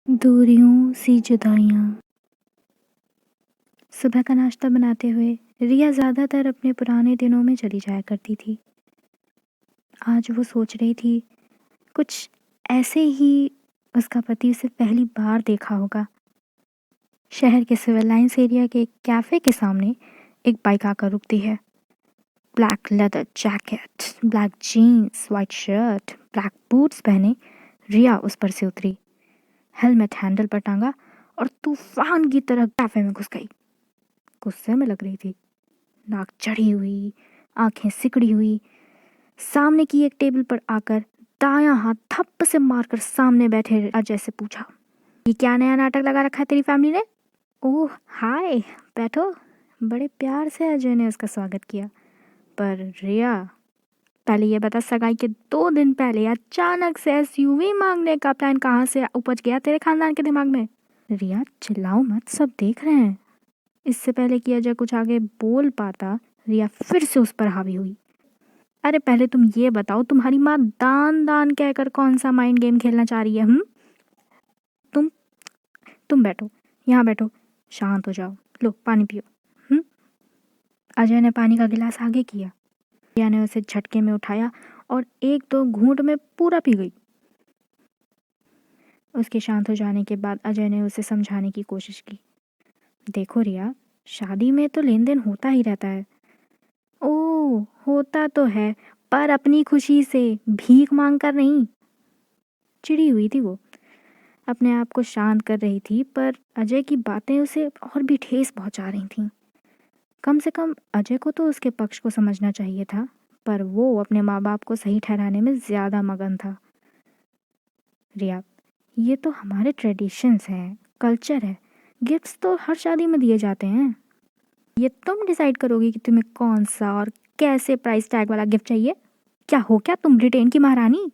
दूरियों सी जुदाइयाँ। सुबह का नाश्ता बनाते हुए रिया ज़्यादातर अपने पुराने दिनों में चली जाया करती थी। आज वो सोच रही थी कुछ ऐसे ही उसका पति उसे पहली बार देखा होगा। शहर के सिविल लाइंस एरिया के एक कैफ़े के सामने एक बाइक आकर रुकती है। Black leather jacket, black jeans, white shirt, black boots पहने रिया उस पर से उतरी, हेलमेट हैंडल पर टांगा और तूफान की तरह कैफ़े में घुस गई। गुस्से में लग रही थी, नाक चढ़ी हुई, आंखें सिकड़ी हुई। सामने की एक टेबल पर आकर दायां हाथ थप्प से मारकर सामने बैठे अजय से पूछा, ये क्या नया नाटक लगा रखा है तेरी फैमिली ने? ओह हाय, बैठो। बड़े प्यार से अजय ने उसका स्वागत किया। पर रिया, पहले ये बता, सगाई के 2 दिन पहले अचानक से एसयूवी मांगने का प्लान कहाँ से उपज गया तेरे खानदान के दिमाग में? रिया, चिल्लाओ मत, सब देख रहे हैं। इससे पहले कि अजय कुछ आगे बोल पाता, रिया फिर से उस पर हावी हुई। अरे पहले तुम ये बताओ, तुम्हारी माँ दान दान कहकर कौन सा माइंड गेम खेलना चाह रही है? तुम तुम बैठो, यहाँ बैठो, शांत हो जाओ, लो पानी पियो। अजय ने पानी का गिलास आगे किया। रिया ने उसे झटके में उठाया और 1-2 घूंट में पूरा पी गई। उसके शांत हो जाने के बाद अजय ने उसे समझाने की कोशिश की। देखो रिया, शादी में तो लेन देन होता ही रहता है। ओह, होता तो है, पर अपनी खुशी से, भीख मांग कर नहीं। चिड़ी हुई थी वो, अपने आप को शांत कर रही थी, पर अजय की बातें उसे और भी ठेस पहुंचा रही थीं। कम से कम अजय को तो उसके पक्ष को समझना चाहिए था, पर वो अपने माँ बाप को सही ठहराने में ज़्यादा मगन था। रिया, ये तो हमारे ट्रेडिशंस हैं, कल्चर है, गिफ्ट्स तो हर शादी में दिए जाते हैं। ये तुम डिसाइड करोगी कि तुम्हें कौन सा और कैसे प्राइस टैग वाला गिफ्ट चाहिए? क्या हो क्या तुम ब्रिटेन की महारानी?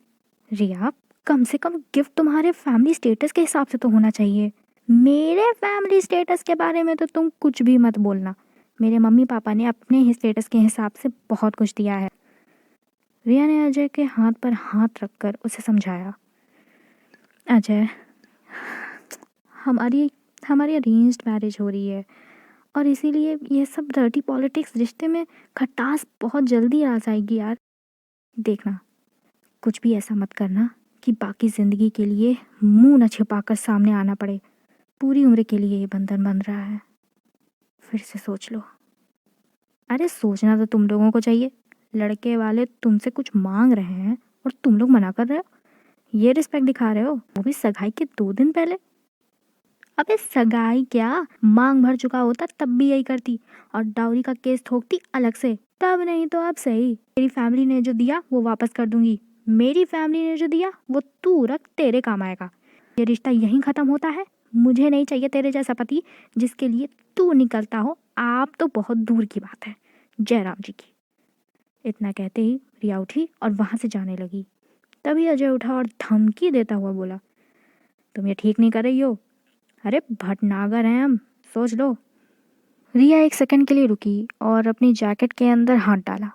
रिया, कम से कम गिफ्ट तुम्हारे फैमिली स्टेटस के हिसाब से तो होना चाहिए। मेरे फैमिली स्टेटस के बारे में तो तुम कुछ भी मत बोलना। मेरे मम्मी पापा ने अपने ही स्टेटस के हिसाब से बहुत कुछ दिया है। रिया ने अजय के हाथ पर हाथ रखकर उसे समझाया। अजय, हमारी हमारी अरेंज्ड मैरिज हो रही है और इसीलिए ये सब डर्टी पॉलिटिक्स रिश्ते में खटास बहुत जल्दी आ जाएगी यार। देखना, कुछ भी ऐसा मत करना कि बाकी ज़िंदगी के लिए मुंह न छिपाकर सामने आना पड़े। पूरी उम्र के लिए ये बंधन बन रहा है, फिर से सोच लो। अरे सोचना तो तुम लोगों को चाहिए, लड़के वाले तुमसे कुछ मांग रहे हैं और तुम लोग मना कर रहे हो। ये रिस्पेक्ट दिखा रहे हो, वो भी सगाई के 2 दिन पहले। अबे सगाई क्या, मांग भर चुका होता तब भी यही करती और डाउरी का केस ठोकती अलग से। तब नहीं तो अब सही, तेरी फैमिली ने जो दिया वो वापस कर दूंगी, मेरी फैमिली ने जो दिया वो तू रख, तेरे काम आएगा। ये रिश्ता यहीं खत्म होता है। मुझे नहीं चाहिए तेरे जैसा पति जिसके लिए तू निकलता हो। आप तो बहुत दूर की बात है, जय राम जी की। इतना कहते ही रिया उठी और वहां से जाने लगी। तभी अजय उठा और धमकी देता हुआ बोला, तुम ये ठीक नहीं कर रही हो। अरे भटनागर हैं हम, सोच लो। रिया 1 सेकंड के लिए रुकी और अपनी जैकेट के अंदर हाथ डाला।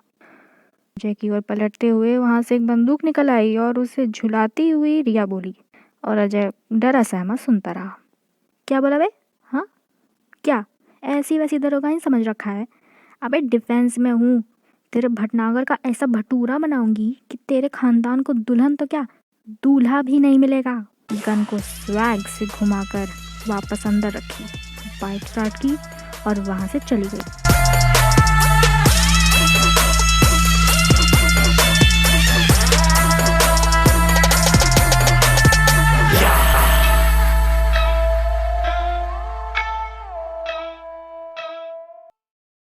अजय की ओर पलटते हुए वहां से एक बंदूक निकल आई और उसे झुलाती हुई रिया बोली, और अजय डरा सहमा सुनता रहा। क्या बोला बे? हाँ, क्या ऐसी वैसी दरोगा ही समझ रखा है? अबे डिफेंस में हूँ, तेरे भटनागर का ऐसा भटूरा बनाऊंगी कि तेरे खानदान को दुल्हन तो क्या, दूल्हा भी नहीं मिलेगा। गन को स्वैग से घुमाकर वापस अंदर रखी, बाइक स्टार्ट की और वहां से चली गई।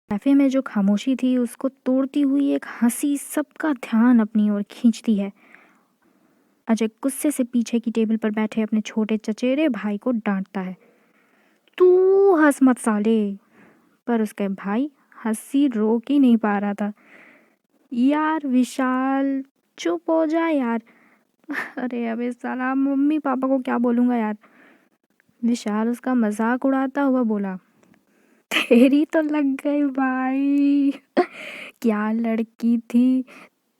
कैफे में जो खामोशी थी उसको तोड़ती हुई एक हंसी सबका ध्यान अपनी ओर खींचती है। अजय गुस्से से पीछे की टेबल पर बैठे अपने छोटे चचेरे भाई को डांटता है, तू हंस मत साले। पर उसके भाई हंसी रोक ही नहीं पा रहा था। यार विशाल, चुप हो जा यार। अरे अबे साला, मम्मी पापा को क्या बोलूंगा यार। विशाल उसका मजाक उड़ाता हुआ बोला, तेरी तो लग गई भाई। क्या लड़की थी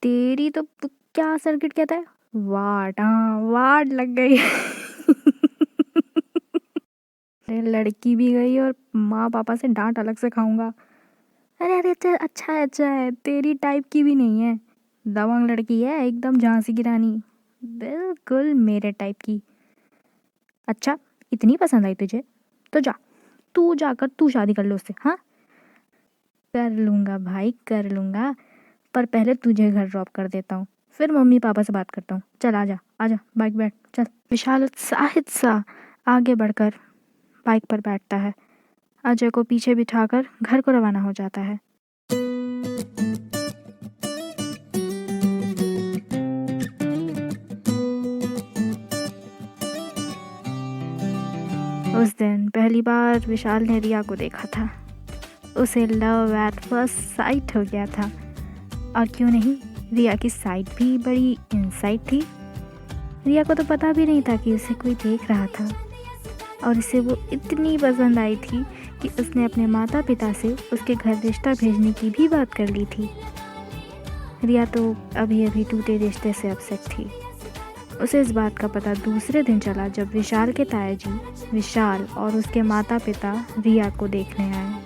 तेरी तो, क्या सर्किट कहता है, वाट, हाँ वाट लग गई। अरे लड़की भी गई और माँ पापा से डांट अलग से खाऊंगा। अरे अरे अच्छा है, तेरी टाइप की भी नहीं है, दबंग लड़की है एकदम झांसी की रानी, बिल्कुल मेरे टाइप की। अच्छा, इतनी पसंद आई तुझे? तो जा, तू जाकर तू शादी कर लो उससे। हाँ, कर लूँगा भाई कर लूँगा, पर पहले तुझे घर ड्रॉप कर देता हूँ, फिर मम्मी पापा से बात करता हूँ। चल आजा आजा, बाइक बैठ चल। विशाल उत्साहित सा आगे बढ़कर बाइक पर बैठता है। अजय को पीछे बिठाकर घर को रवाना हो जाता है। उस दिन पहली बार विशाल ने रिया को देखा था। उसे लव एट फर्स्ट साइट हो गया था। और क्यों नहीं, रिया की साइट भी बड़ी इनसाइट थी। रिया को तो पता भी नहीं था कि उसे कोई देख रहा था, और इसे वो इतनी पसंद आई थी कि उसने अपने माता पिता से उसके घर रिश्ता भेजने की भी बात कर ली थी। रिया तो अभी अभी टूटे रिश्ते से अपसेट थी। उसे इस बात का पता दूसरे दिन चला जब विशाल के ताया जी विशाल और उसके माता पिता रिया को देखने आए।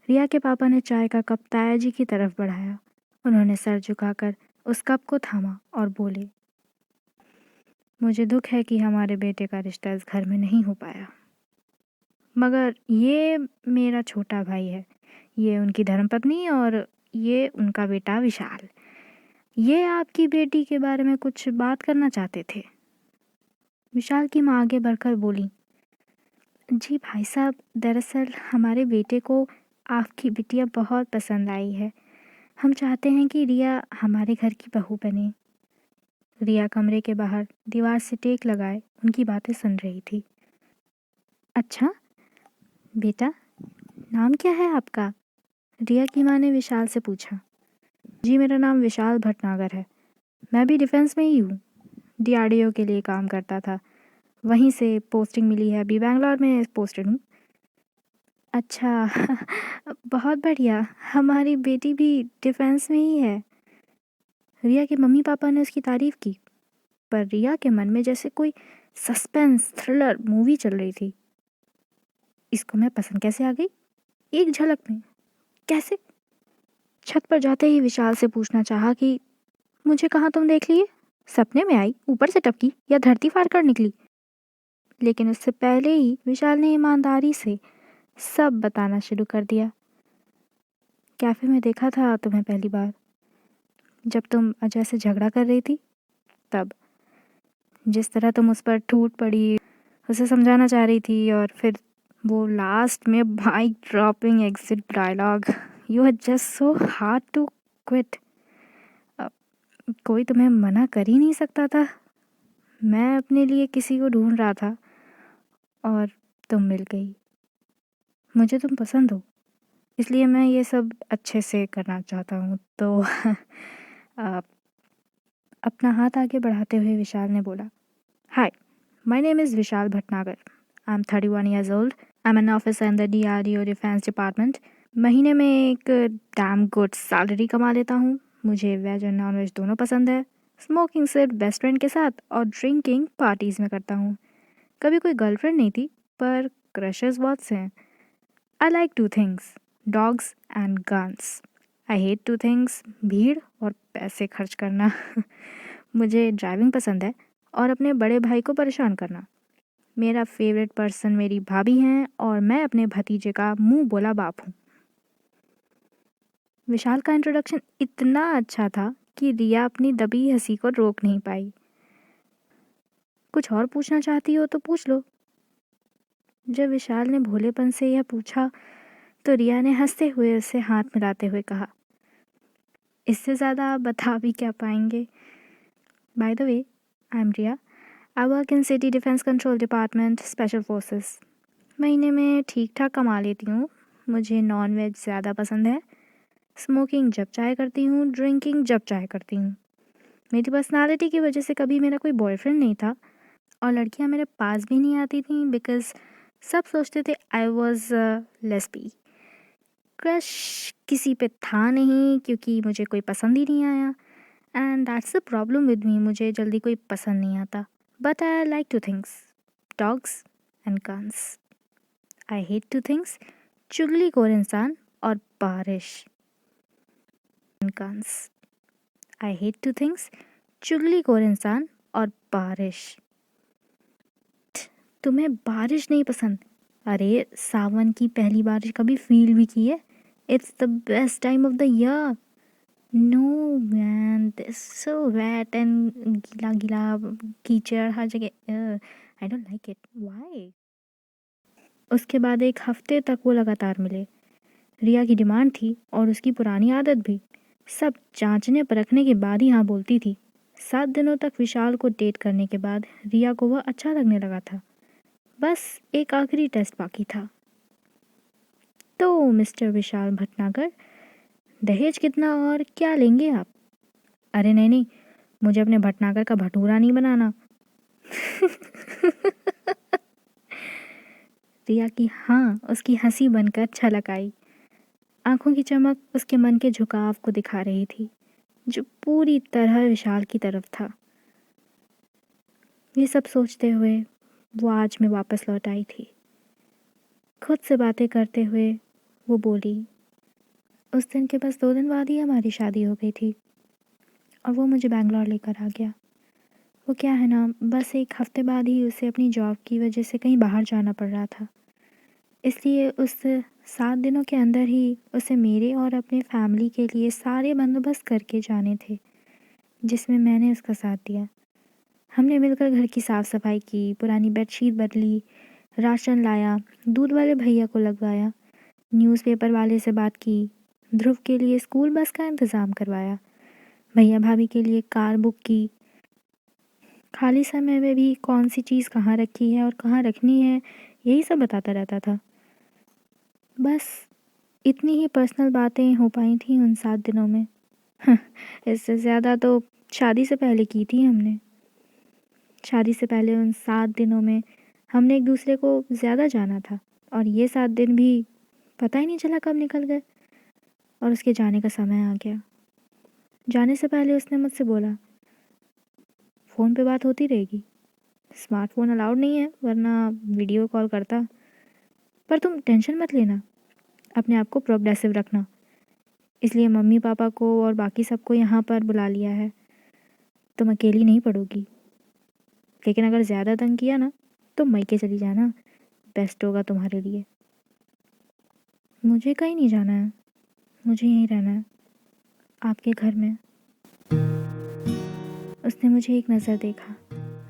रिया के पापा ने चाय का कप ताया जी की तरफ बढ़ाया। उन्होंने सर झुकाकर उस कप को थामा और बोले, मुझे दुख है कि हमारे बेटे का रिश्ता इस घर में नहीं हो पाया, मगर ये मेरा छोटा भाई है, ये उनकी धर्मपत्नी और ये उनका बेटा विशाल। ये आपकी बेटी के बारे में कुछ बात करना चाहते थे। विशाल की माँ आगे बढ़कर बोली, जी भाई साहब, दरअसल हमारे बेटे को आपकी बिटिया बहुत पसंद आई है। हम चाहते हैं कि रिया हमारे घर की बहू बने। रिया कमरे के बाहर दीवार से टेक लगाए उनकी बातें सुन रही थी। अच्छा बेटा, नाम क्या है आपका? रिया की माँ ने विशाल से पूछा। जी मेरा नाम विशाल भटनागर है, मैं भी डिफेंस में ही हूँ, डीआरडीओ के लिए काम करता था, वहीं से पोस्टिंग मिली है, अभी बैंगलोर में पोस्टेड हूँ। अच्छा बहुत बढ़िया, हमारी बेटी भी डिफेंस में ही है। रिया के मम्मी पापा ने उसकी तारीफ की, पर रिया के मन में जैसे कोई सस्पेंस थ्रिलर मूवी चल रही थी। इसको मैं पसंद कैसे आ गई एक झलक में, कैसे? छत पर जाते ही विशाल से पूछना चाहा कि मुझे कहाँ तुम देख लिए? सपने में आई, ऊपर से टपकी या धरती फाड़ कर निकली? लेकिन उससे पहले ही विशाल ने ईमानदारी से सब बताना शुरू कर दिया। कैफे में देखा था तुम्हें पहली बार, जब तुम अजय से झगड़ा कर रही थी, तब जिस तरह तुम उस पर टूट पड़ी, उसे समझाना चाह रही थी, और फिर वो लास्ट में bike dropping exit dialogue, you are just so hard to quit. कोई तुम्हें मना कर ही नहीं सकता था। मैं अपने लिए किसी को ढूंढ रहा था और तुम मिल गई। मुझे तुम पसंद हो, इसलिए मैं ये सब अच्छे से करना चाहता हूँ। तो अपना हाथ आगे बढ़ाते हुए विशाल ने बोला, hi, my name is Vishal Bhatnagar, I am 31 years old, I am an officer in the DRDO defence department. महीने में एक डैम गुड सैलरी कमा लेता हूँ। मुझे वेज और नॉन वेज दोनों पसंद है। स्मोकिंग सिर्फ बेस्ट फ्रेंड के साथ और ड्रिंकिंग पार्टीज़ में करता हूँ। कभी कोई गर्लफ्रेंड नहीं थी, पर क्रशेस बहुत से हैं। आई like two things, dogs and guns. I hate two things, भीड़ और पैसे खर्च करना। मुझे ड्राइविंग पसंद है और अपने बड़े भाई को परेशान करना। मेरा फेवरेट पर्सन मेरी भाभी हैं और मैं अपने भतीजे का मुंह बोला बाप हूँ। विशाल का इंट्रोडक्शन इतना अच्छा था कि रिया अपनी दबी हंसी को रोक नहीं पाई। कुछ और पूछना चाहती हो तो पूछ लो। जब विशाल ने भोलेपन से यह पूछा तो रिया ने हंसते हुए उसे हाथ मिलाते हुए कहा, इससे ज़्यादा आप बता भी क्या पाएंगे। By the way, I am Riya, I work in city defence control department special forces. महीने में ठीक ठाक कमा लेती हूँ। मुझे नॉन वेज ज़्यादा पसंद है। स्मोकिंग जब चाहे करती हूँ, ड्रिंकिंग जब चाहे करती हूँ। मेरी पर्सनालिटी की वजह से कभी मेरा कोई बॉयफ्रेंड नहीं था और लड़कियाँ मेरे पास भी नहीं आती थीं, बिकॉज़ सब सोचते थे आई वॉज लेस्बी। क्रश किसी पे था नहीं क्योंकि मुझे कोई पसंद ही नहीं आया, and that's the problem with me, मुझे जल्दी कोई पसंद नहीं आता। But I like two things, dogs and cons. I hate two things, चुगलीखोर इंसान और बारिश। And cons. I hate two things, चुगलीखोर इंसान और बारिश। तुम्हें बारिश नहीं पसंद? अरे सावन की पहली बारिश कभी फील भी की है? It's the best time of the year. No man, this so wet and गीला गीला कीचड़ हर जगह। I don't like it. Why? उसके बाद एक हफ्ते तक वो लगातार मिले। रिया की डिमांड थी और उसकी पुरानी आदत भी। सब जांचने परखने के बाद ही हाँ बोलती थी। 7 दिनों तक विशाल को डेट करने के बाद रिया को वह अच्छा लगने लगा था। बस एक आखिरी टेस्ट बाकी था। तो मिस्टर विशाल भटनागर, दहेज कितना और क्या लेंगे आप? अरे नहीं नहीं, मुझे अपने भटनागर का भटूरा नहीं बनाना। रिया की हाँ उसकी हंसी बनकर छलक आई। आंखों की चमक उसके मन के झुकाव को दिखा रही थी, जो पूरी तरह विशाल की तरफ था। ये सब सोचते हुए वो आज में वापस लौट आई थी। खुद से बातें करते हुए वो बोली, उस दिन के बस 2 दिन बाद ही हमारी शादी हो गई थी और वो मुझे बैंगलोर लेकर आ गया। वो क्या है ना, बस एक हफ्ते बाद ही उसे अपनी जॉब की वजह से कहीं बाहर जाना पड़ रहा था। इसलिए उस 7 दिनों के अंदर ही उसे मेरे और अपने फैमिली के लिए सारे बंदोबस्त करके जाने थे, जिसमें मैंने उसका साथ दिया। हमने मिलकर घर की साफ़ सफाई की, पुरानी बेडशीट बदली, राशन लाया, दूध वाले भैया को लगवाया, न्यूज़पेपर वाले से बात की, ध्रुव के लिए स्कूल बस का इंतज़ाम करवाया, भैया भाभी के लिए कार बुक की। खाली समय में भी कौन सी चीज़ कहाँ रखी है और कहाँ रखनी है, यही सब बताता रहता था। बस इतनी ही पर्सनल बातें हो पाई थी उन 7 दिनों में। इससे ज़्यादा तो शादी से पहले की थी हमने। शादी से पहले उन 7 दिनों में हमने एक दूसरे को ज़्यादा जाना था और ये 7 दिन भी पता ही नहीं चला कब निकल गए। और उसके जाने का समय आ गया। जाने से पहले उसने मुझसे बोला, फ़ोन पे बात होती रहेगी, स्मार्टफोन अलाउड नहीं है वरना वीडियो कॉल करता, पर तुम टेंशन मत लेना, अपने आप को प्रोग्रेसिव रखना, इसलिए मम्मी पापा को और बाकी सबको यहाँ पर बुला लिया है, तुम अकेली नहीं पड़ोगी। लेकिन अगर ज़्यादा तंग किया ना तो मायके चली जाना, बेस्ट होगा तुम्हारे लिए। मुझे कहीं नहीं जाना है, मुझे यहीं रहना है, आपके घर में। उसने मुझे एक नज़र देखा,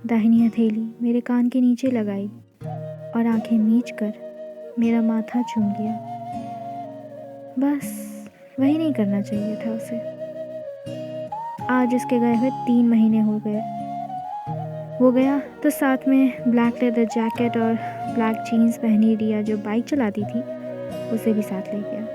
दाहिनी हथेली मेरे कान के नीचे लगाई और आंखें मीच कर मेरा माथा चूम लिया। बस वही नहीं करना चाहिए था उसे। आज उसके गए हुए 3 महीने हो गए। वो गया तो साथ में ब्लैक लेदर जैकेट और ब्लैक जीन्स पहनी रिया जो बाइक चलाती थी, उसे भी साथ ले गया।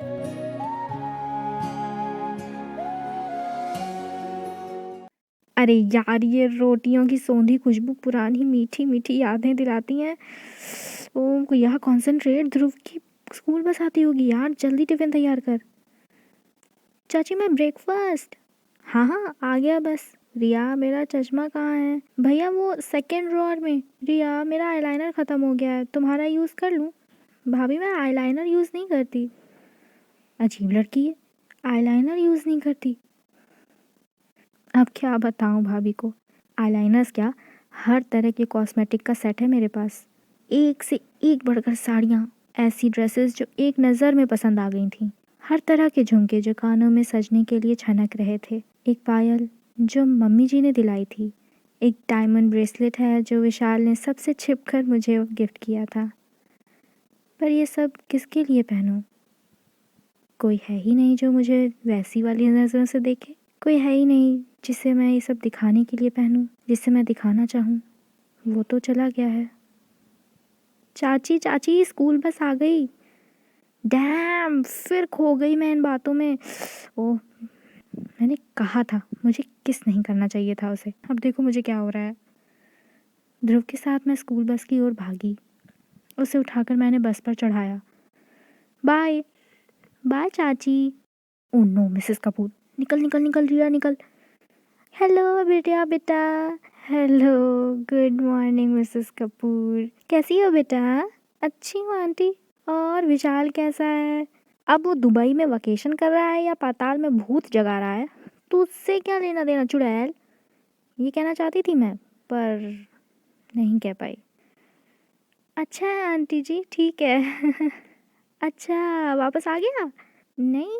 अरे यार, ये रोटियों की सौंधी खुशबू पुरानी मीठी मीठी यादें दिलाती हैं। ओ यहाँ कॉन्सेंट्रेट, ध्रुव की स्कूल बस आती होगी यार, जल्दी टिफिन तैयार कर। चाची मैं ब्रेकफास्ट। हाँ हाँ आ गया बस। रिया मेरा चश्मा कहाँ है? भैया वो सेकेंड ड्रॉअर में। रिया मेरा आईलाइनर ख़त्म हो गया है, तुम्हारा यूज़ कर लूँ? भाभी मैं आईलाइनर यूज़ नहीं करती। अजीब लड़की है, आईलाइनर यूज़ नहीं करती। अब क्या बताऊँ भाभी को, आईलाइनर्स क्या, हर तरह के कॉस्मेटिक का सेट है मेरे पास। एक से एक बढ़कर साड़ियाँ, ऐसी ड्रेसेस जो एक नज़र में पसंद आ गई थीं, हर तरह के झुमके जो कानों में सजने के लिए छनक रहे थे, एक पायल जो मम्मी जी ने दिलाई थी, एक डायमंड ब्रेसलेट है जो विशाल ने सबसे छिपकर मुझे गिफ्ट किया था। पर ये सब किसके लिए पहनूं? कोई है ही नहीं जो मुझे वैसी वाली नज़रों से देखे। कोई है ही नहीं जिसे मैं ये सब दिखाने के लिए पहनूं, जिसे मैं दिखाना चाहूँ। वो तो चला गया है। चाची चाची स्कूल बस आ गई। डैम, फिर खो गई मैं इन बातों में। ओह, मैंने कहा था मुझे किस नहीं करना चाहिए था उसे। अब देखो मुझे क्या हो रहा है। ध्रुव के साथ मैं स्कूल बस की ओर भागी। उसे उठाकर मैंने बस पर चढ़ाया। बाय बाय चाची। ओह नो मिसेस कपूर, निकल निकल निकल रिया निकल। हेलो बेटा बेटा, hello, good morning Mrs Kapoor. कैसी हो बेटा? अच्छी हूँ आंटी। और विशाल कैसा है? अब वो दुबई में वकेशन कर रहा है या पाताल में भूत जगा रहा है? तो उससे क्या लेना देना चुड़ैल? ये कहना चाहती थी मैं, पर नहीं कह पाई। अच्छा है आंटी जी, ठीक है। अच्छा, वापस आ गया? नहीं,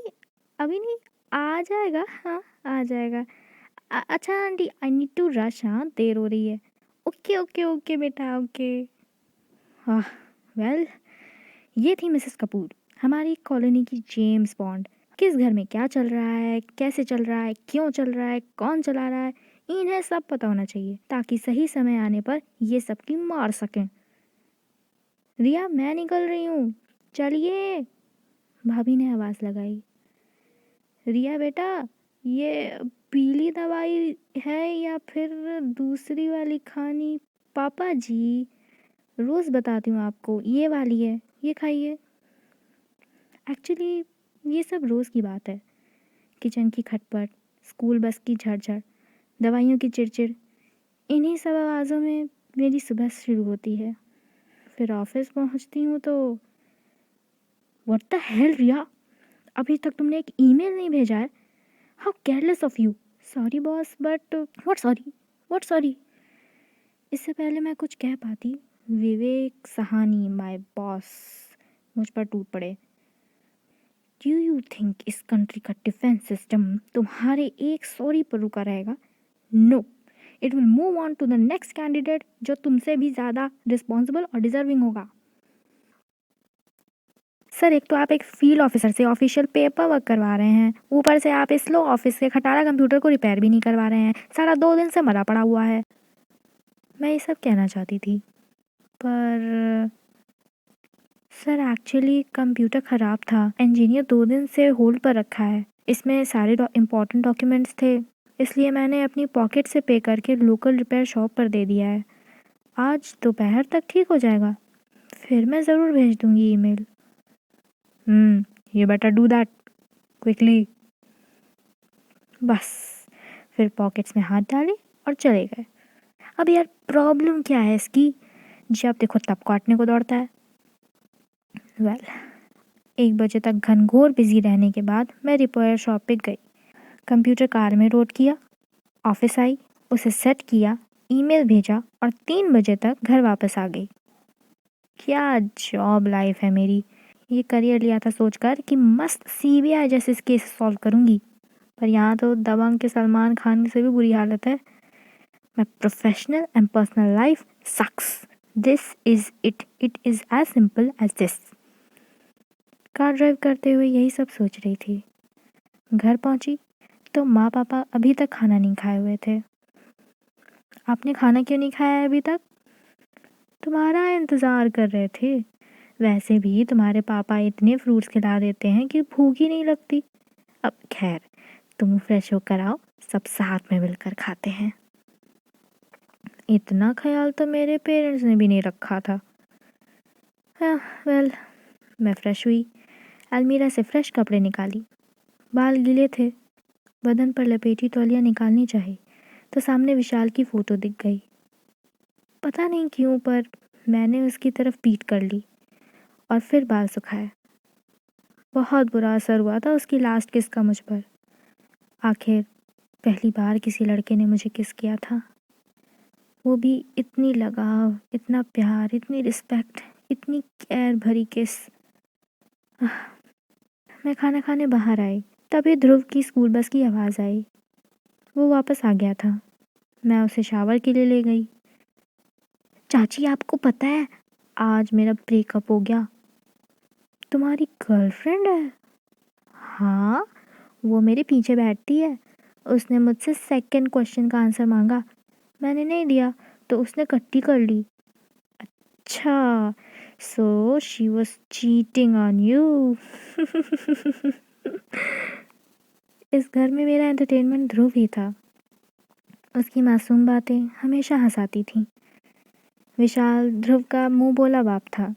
अभी नहीं। आ जाएगा, हाँ, आ जाएगा। अच्छा aunty, I need to rush, हाँ, देर हो रही है। ओके ओके ओके बेटा, ओके। हाँ, वेल, ये थी मिसेस कपूर, हमारी कॉलोनी की जेम्स बॉन्ड। किस घर में क्या चल रहा है, कैसे चल रहा है, क्यों चल रहा है, कौन चला रहा है, इन्हें सब पता होना चाहिए ताकि सही समय आने पर ये सबकी मार सकें। रिया, मैं निकल रही हूँ, चलिए, भाभी ने आवाज़ लगाई। रिया बेटा, ये पीली दवाई है या फिर दूसरी वाली खानी? पापा जी, रोज़ बताती हूँ आपको, ये वाली है, ये खाइए। एक्चुअली ये सब रोज़ की बात है। किचन की खटपट, स्कूल बस की झड़झड़, दवाइयों की चिड़चिड़, इन्हीं सब आवाज़ों में मेरी सुबह शुरू होती है। फिर ऑफिस पहुँचती हूँ तो व्हाट द हेल रिया, अभी तक तुमने एक ईमेल नहीं भेजा है? How careless of you. Sorry boss, but what sorry, what sorry? इससे पहले मैं कुछ कह पाती, विवेक सहानी माय बॉस मुझ पर टूट पड़े। डू यू थिंक इस कंट्री का डिफेंस सिस्टम तुम्हारे एक सॉरी पर रुका रहेगा? No, it will move on to the next candidate जो तुमसे भी ज़्यादा रिस्पॉन्सिबल और डिजर्विंग होगा। सर, एक तो आप एक फील्ड ऑफिसर से ऑफिशियल पेपर वर्क करवा रहे हैं, ऊपर से आप इस लो ऑफिस से खटारा कंप्यूटर को रिपेयर भी नहीं करवा रहे हैं, सारा 2 दिन से मरा पड़ा हुआ है। मैं ये सब कहना चाहती थी, पर सर एक्चुअली कंप्यूटर ख़राब था, इंजीनियर 2 दिन से होल्ड पर रखा है, इसमें सारे इम्पोर्टेंट डॉक्यूमेंट्स थे, इसलिए मैंने अपनी पॉकेट से पे करके लोकल रिपेयर शॉप पर दे दिया है। आज दोपहर तक ठीक हो जाएगा, फिर मैं ज़रूर भेज दूँगी email. You better do that quickly. बस, फिर पॉकेट्स में हाथ डाले और चले गए। अब यार प्रॉब्लम क्या है इसकी, जब देखो तब काटने को दौड़ता है। वेल, 1 बजे तक घनघोर बिजी रहने के बाद मैं रिपेयर शॉप पे गई, कंप्यूटर कार में लोड किया, ऑफिस आई, उसे सेट किया, ईमेल भेजा और 3 बजे तक घर वापस आ गई। क्या जॉब लाइफ है मेरी। ये करियर लिया था सोचकर कि मस्त सीबीआई जैसे केस सॉल्व करूँगी, पर यहाँ तो दबंग के सलमान खान से भी बुरी हालत है। My professional and personal life sucks. This is it, it is as simple as this. Car drive करते हुए यही सब सोच रही थी। घर पहुंची तो माँ पापा अभी तक खाना नहीं खाए हुए थे। आपने खाना क्यों नहीं खाया है अभी तक? तुम्हारा इंतज़ार कर रहे थे। वैसे भी तुम्हारे पापा इतने फ्रूट्स खिला देते हैं कि भूख ही नहीं लगती। अब खैर, तुम फ्रेश होकर आओ, सब साथ में मिलकर खाते हैं। इतना ख्याल तो मेरे पेरेंट्स ने भी नहीं रखा था। हाँ, वेल, मैं फ्रेश हुई, अलमीरा से फ्रेश कपड़े निकाली, बाल गीले थे, बदन पर लपेटी तौलिया निकालनी चाहिए तो सामने विशाल की फ़ोटो दिख गई। पता नहीं क्यों, पर मैंने उसकी तरफ पीठ कर ली और फिर बाल सुखाए। बहुत बुरा असर हुआ था उसकी लास्ट किस का मुझ पर। आखिर पहली बार किसी लड़के ने मुझे किस किया था, वो भी इतनी लगाव, इतना प्यार, इतनी रिस्पेक्ट, इतनी केयर भरी किस। मैं खाना खाने बाहर आई, तभी ध्रुव की स्कूल बस की आवाज़ आई। वो वापस आ गया था। मैं उसे शावर के लिए ले गई। चाची, आपको पता है आज मेरा ब्रेकअप हो गया। तुम्हारी गर्लफ्रेंड है? हाँ, वो मेरे पीछे बैठती है। उसने मुझसे सेकंड क्वेश्चन का आंसर मांगा, मैंने नहीं दिया तो उसने कट्टी कर ली। अच्छा, so she was cheating on you. इस घर में मेरा एंटरटेनमेंट ध्रुव ही था। उसकी मासूम बातें हमेशा हंसाती थीं। विशाल ध्रुव का मुंह बोला बाप था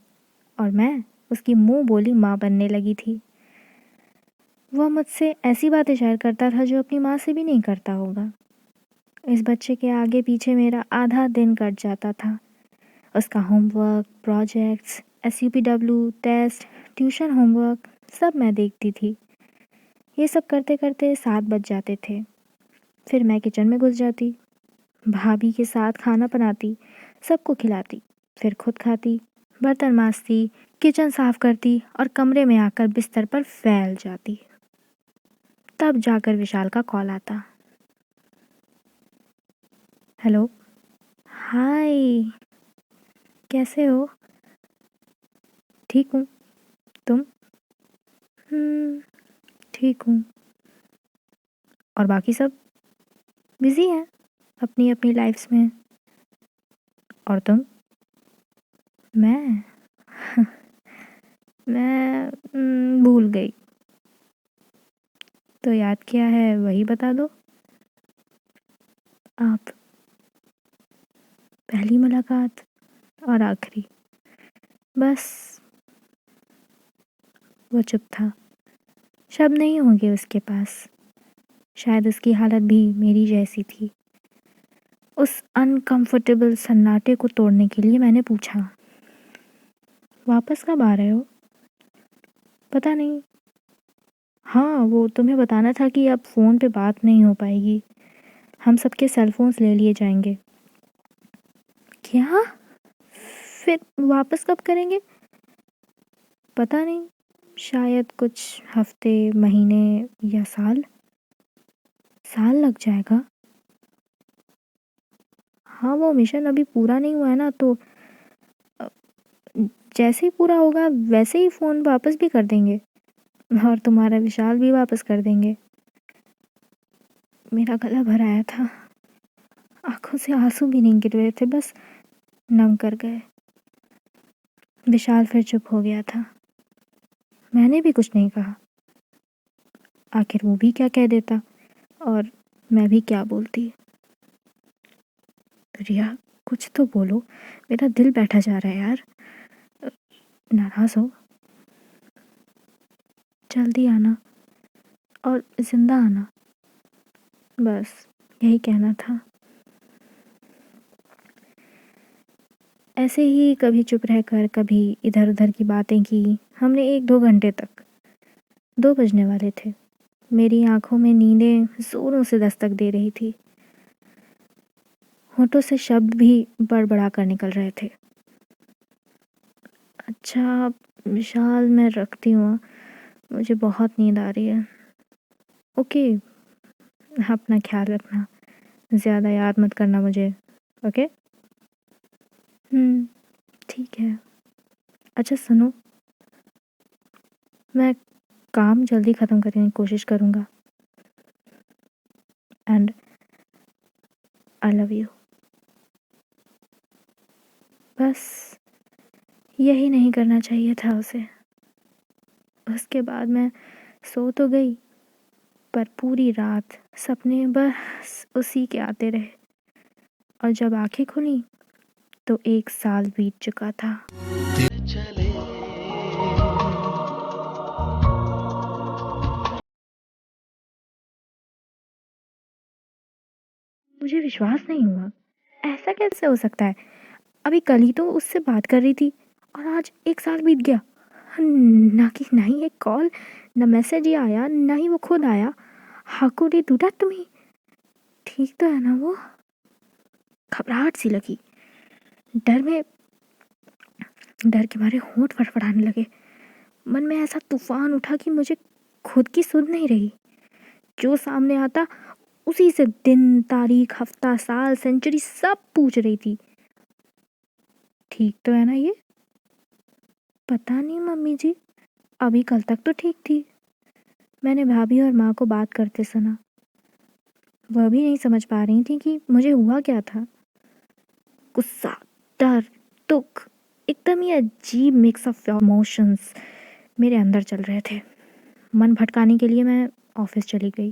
और मैं उसकी मुंह बोली माँ बनने लगी थी। वह मुझसे ऐसी बातें शेयर करता था जो अपनी माँ से भी नहीं करता होगा। इस बच्चे के आगे पीछे मेरा आधा दिन कट जाता था। उसका homework, projects, SUPW, test, tuition homework सब मैं देखती थी। ये सब करते करते 7 बज जाते थे। फिर मैं किचन में घुस जाती, भाभी के साथ खाना बनाती, सबको खिलाती, फिर खुद खाती, बर्तन मांजती, किचन साफ करती और कमरे में आकर बिस्तर पर फैल जाती। तब जाकर विशाल का कॉल आता। हेलो। हाय, कैसे हो? ठीक हूँ। तुम? ठीक हूँ। और बाकी सब बिजी हैं अपनी अपनी लाइफ्स में। और तुम? मैं मैं भूल गई। तो याद क्या है वही बता दो। आप, पहली मुलाकात और आखिरी, बस। वो चुप था। शब्द नहीं होंगे उसके पास। शायद उसकी हालत भी मेरी जैसी थी। उस अनकंफर्टेबल सन्नाटे को तोड़ने के लिए मैंने पूछा, वापस कब आ रहे हो? पता नहीं। हाँ, वो तुम्हें बताना था कि अब फ़ोन पे बात नहीं हो पाएगी। हम सबके सेल फोन्स ले लिए जाएंगे। क्या? फिर वापस कब करेंगे? पता नहीं, शायद कुछ हफ्ते, महीने या साल। साल लग जाएगा? हाँ, वो मिशन अभी पूरा नहीं हुआ है ना, तो अ, जैसे ही पूरा होगा वैसे ही फ़ोन वापस भी कर देंगे और तुम्हारा विशाल भी वापस कर देंगे। मेरा गला भर आया था, आंखों से आंसू भी नहीं गिर रहे थे, बस नम कर गए। विशाल फिर चुप हो गया था। मैंने भी कुछ नहीं कहा। आखिर वो भी क्या कह देता और मैं भी क्या बोलती। रिया, कुछ तो बोलो, मेरा दिल बैठा जा रहा है यार। नाराज हो? जल्दी आना और जिंदा आना, बस यही कहना था। ऐसे ही कभी चुप रहकर कभी इधर उधर की बातें की हमने 1-2 घंटे तक। 2 बजने वाले थे। मेरी आंखों में नींदें जोरों से दस्तक दे रही थी। होठों से शब्द भी बड़बड़ा कर निकल रहे थे। अच्छा विशाल, मैं रखती हूँ, मुझे बहुत नींद आ रही है। ओके, अपना ख्याल रखना, ज़्यादा याद मत करना मुझे। ओके। ठीक है। अच्छा सुनो, मैं काम जल्दी ख़त्म करने की कोशिश करूँगा। And I love you. बस यही नहीं करना चाहिए था उसे। उसके बाद मैं सो तो गई, पर पूरी रात सपने बस उसी के आते रहे और जब आंखें खुली तो 1 साल बीत चुका था। मुझे विश्वास नहीं हुआ। ऐसा कैसे हो सकता है? अभी कल ही तो उससे बात कर रही थी और आज 1 साल बीत गया। ना ही एक कॉल, ना मैसेज ही आया, ना ही वो खुद आया। How could he do that to me? ठीक तो है ना वो? घबराहट सी लगी। डर में डर के मारे होंठ फड़फड़ाने लगे। मन में ऐसा तूफान उठा कि मुझे खुद की सुध नहीं रही। जो सामने आता उसी से दिन, तारीख, हफ्ता, साल, सेंचुरी सब पूछ रही थी। ठीक तो है ना ये? पता नहीं मम्मी जी, अभी कल तक तो ठीक थी। मैंने भाभी और माँ को बात करते सुना। वह भी नहीं समझ पा रही थी कि मुझे हुआ क्या था। गुस्सा, डर, दुख, एकदम ही अजीब मिक्स ऑफ इमोशंस मेरे अंदर चल रहे थे। मन भटकाने के लिए मैं ऑफिस चली गई,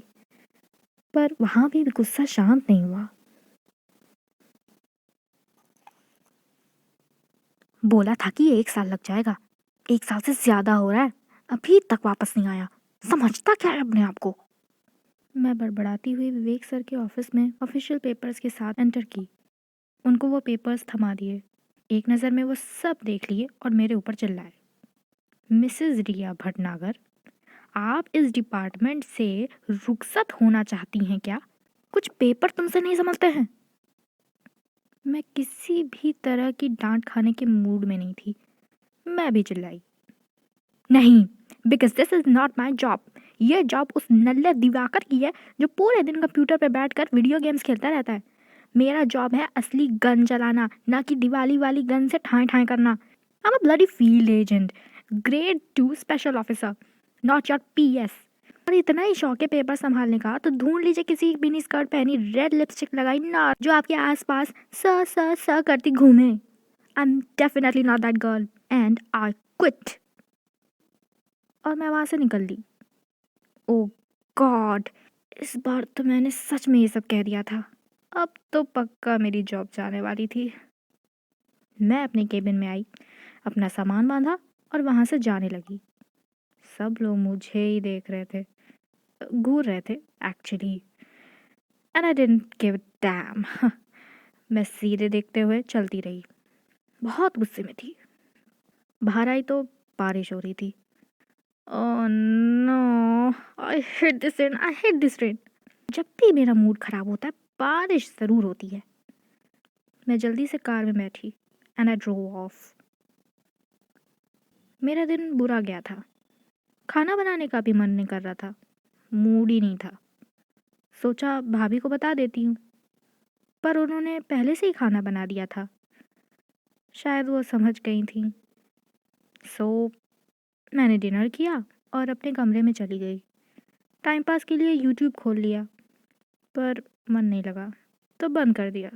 पर वहाँ भी गुस्सा शांत नहीं हुआ। बोला था कि 1 साल लग जाएगा, 1 साल से ज्यादा हो रहा है, अभी तक वापस नहीं आया। समझता क्या है अपने आप को? मैं बड़बड़ाती हुई विवेक सर के ऑफिस में ऑफिशियल पेपर्स के साथ एंटर की। उनको वो पेपर्स थमा दिए। एक नज़र में वो सब देख लिए और मेरे ऊपर चिल्लाए, मिसेस रिया भटनागर, आप इस डिपार्टमेंट से रुखसत होना चाहती हैं क्या? कुछ पेपर तुमसे नहीं समझते हैं? मैं किसी भी तरह की डांट खाने के मूड में नहीं थी। मैं भी चिल्लाई, नहीं, because this is not my job. ये जॉब उस नल्ले दिवाकर की है जो पूरे दिन कंप्यूटर पर बैठकर वीडियो गेम्स खेलता रहता है। मेरा जॉब है असली गन चलाना, ना कि दिवाली वाली गन से ठाएं ठाएं करना। I am a bloody field agent, grade 2 special officer, not your PS. और इतना ही शौक है पेपर संभालने का तो ढूंढ लीजिए किसी मिनी स्कर्ट पहनी, रेड लिपस्टिक लगाई ना, जो आपके आसपास स करती घूमे। I am definitely not that girl and I quit. और मैं वहां से निकल ली। ओ गॉड, इस बार तो मैंने सच में ये सब कह दिया था। अब तो पक्का मेरी जॉब जाने वाली थी। मैं अपने केबिन में आई, अपना सामान बांधा और वहां से जाने लगी। सब लोग मुझे ही देख रहे थे, घूर रहे थे actually, and I didn't give a dam. मैं सीधे देखते हुए चलती रही। बहुत गुस्से में थी। बाहर आई तो बारिश हो रही थी। Oh no, I hate this rain, I hate this rain. जब भी मेरा मूड खराब होता है बारिश ज़रूर होती है। मैं जल्दी से कार में बैठी एंड आई ड्रोव ऑफ। मेरा दिन बुरा गया था। खाना बनाने का भी मन नहीं कर रहा था, मूड ही नहीं था। सोचा भाभी को बता देती हूँ, पर उन्होंने पहले से ही खाना बना दिया था। शायद वो समझ गई थी। सो मैंने डिनर किया और अपने कमरे में चली गई। टाइम पास के लिए यूट्यूब खोल लिया, पर मन नहीं लगा तो बंद कर दिया।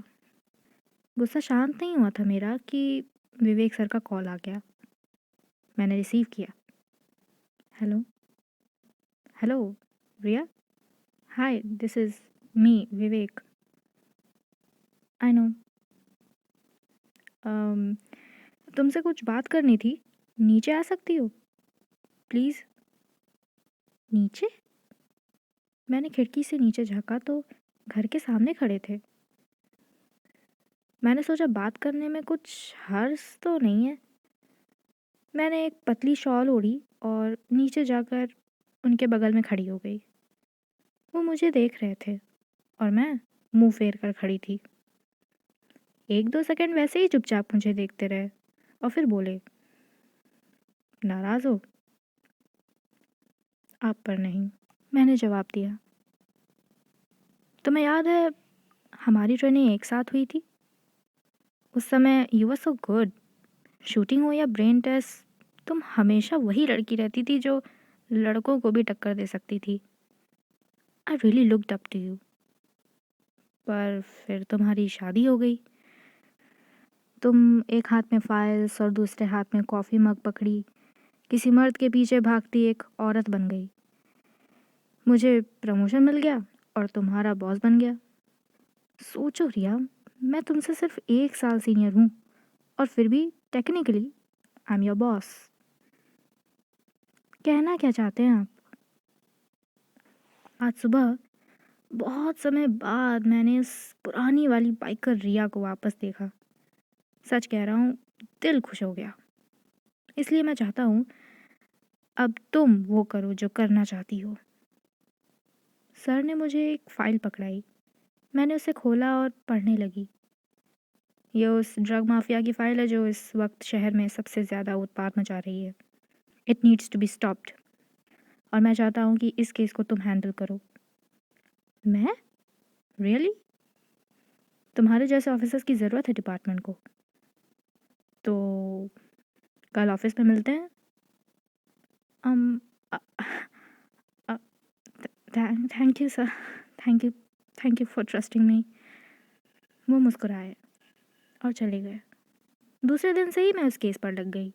गुस्सा शांत नहीं हुआ था मेरा कि विवेक सर का कॉल आ गया। मैंने रिसीव किया। Hello, hello Riya, hi, this is me Vivek. I know, तुमसे कुछ बात करनी थी, नीचे आ सकती हो प्लीज़? नीचे? मैंने खिड़की से नीचे झाँका तो घर के सामने खड़े थे। मैंने सोचा बात करने में कुछ हर्ज तो नहीं है। मैंने एक पतली शॉल ओढ़ी और नीचे जाकर उनके बगल में खड़ी हो गई। वो मुझे देख रहे थे और मैं मुंह फेर कर खड़ी थी। 1-2 सेकंड वैसे ही चुपचाप मुझे देखते रहे और फिर बोले, नाराज़ हो? आप पर नहीं, मैंने जवाब दिया। तुम्हें याद है हमारी ट्रेनिंग एक साथ हुई थी? उस समय you were so good. Shooting हो या ब्रेन टेस्ट, तुम हमेशा वही लड़की रहती थी जो लड़कों को भी टक्कर दे सकती थी। I really looked up to you. पर फिर तुम्हारी शादी हो गई। तुम एक हाथ में फाइल्स और दूसरे हाथ में कॉफ़ी मग पकड़ी किसी मर्द के पीछे भागती एक औरत बन गई। मुझे प्रमोशन मिल गया और तुम्हारा बॉस बन गया। सोचो रिया, मैं तुमसे सिर्फ 1 साल सीनियर हूँ और फिर भी technically I am your boss. कहना क्या चाहते हैं आप? आज सुबह बहुत समय बाद मैंने उस पुरानी वाली बाइकर रिया को वापस देखा। सच कह रहा हूँ, दिल खुश हो गया। इसलिए मैं चाहता हूँ अब तुम वो करो जो करना चाहती हो। सर ने मुझे एक फ़ाइल पकड़ाई। मैंने उसे खोला और पढ़ने लगी। ये उस ड्रग माफिया की फ़ाइल है जो इस वक्त शहर में सबसे ज़्यादा उत्पात मचा रही है। It needs to be stopped और मैं चाहता हूँ कि इस केस को तुम हैंडल करो। मैं? रियली? तुम्हारे जैसे ऑफिसर्स की ज़रूरत है डिपार्टमेंट को। तो कल ऑफिस में मिलते हैं। um, thank you sir, thank you, thank you for trusting मी। वो मुस्कुराए और चले गए। दूसरे दिन से ही मैं उस केस पर लग गई।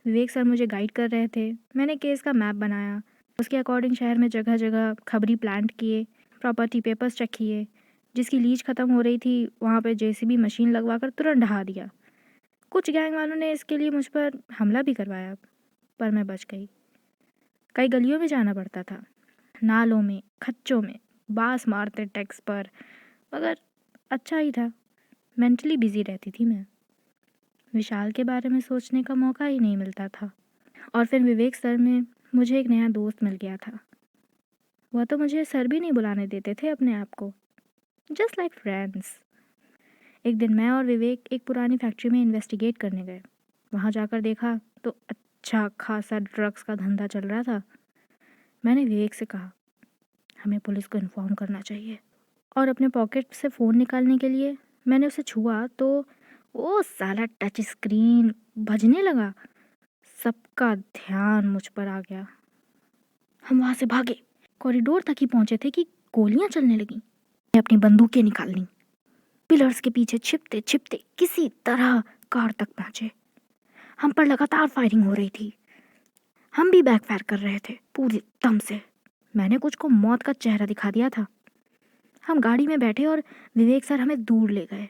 विवेक सर मुझे गाइड कर रहे थे। मैंने केस का मैप बनाया, उसके अकॉर्डिंग शहर में जगह जगह खबरी प्लांट किए, प्रॉपर्टी पेपर्स चेक किए। जिसकी लीज ख़त्म हो रही थी वहाँ पे जेसीबी मशीन लगवा कर तुरंत ढहा दिया। कुछ गैंग वालों ने इसके लिए मुझ पर हमला भी करवाया, पर मैं बच गई। कई गलियों में जाना पड़ता था, नालों में, खच्चों में, बास मारते टेक्स्ट पर, मगर अच्छा ही था। मेंटली बिजी रहती थी मैं। विशाल के बारे में सोचने का मौका ही नहीं मिलता था। और फिर विवेक सर में मुझे एक नया दोस्त मिल गया था। वह तो मुझे सर भी नहीं बुलाने देते थे अपने आप को, जस्ट लाइक फ्रेंड्स। एक दिन मैं और विवेक एक पुरानी फैक्ट्री में इन्वेस्टिगेट करने गए। वहाँ जाकर देखा तो अच्छा खासा ड्रग्स का धंधा चल रहा था। मैंने विवेक से कहा, हमें पुलिस को इन्फॉर्म करना चाहिए। और अपने पॉकेट से फ़ोन निकालने के लिए मैंने उसे छुआ तो वो साला टच स्क्रीन बजने लगा। सबका ध्यान मुझ पर आ गया। हम वहाँ से भागे, कॉरिडोर तक ही पहुँचे थे कि गोलियाँ चलने लगीं। मैं अपनी बंदूकें निकाल लीं। पिलर्स के पीछे छिपते छिपते किसी तरह कार तक पहुँचे। हम पर लगातार फायरिंग हो रही थी। हम भी बैकफायर कर रहे थे पूरी दम से। मैंने कुछ को मौत का चेहरा दिखा दिया था। हम गाड़ी में बैठे और विवेक सर हमें दूर ले गए।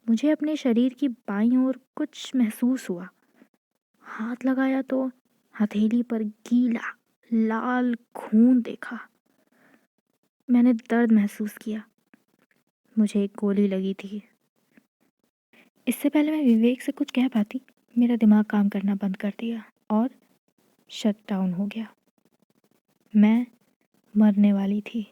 मुझे अपने शरीर की बाईं ओर कुछ महसूस हुआ। हाथ लगाया तो हथेली पर गीला लाल खून देखा। मैंने दर्द महसूस किया। मुझे एक गोली लगी थी। इससे पहले मैं विवेक से कुछ कह पाती, मेरा दिमाग काम करना बंद कर दिया और शट डाउन हो गया। मैं मरने वाली थी।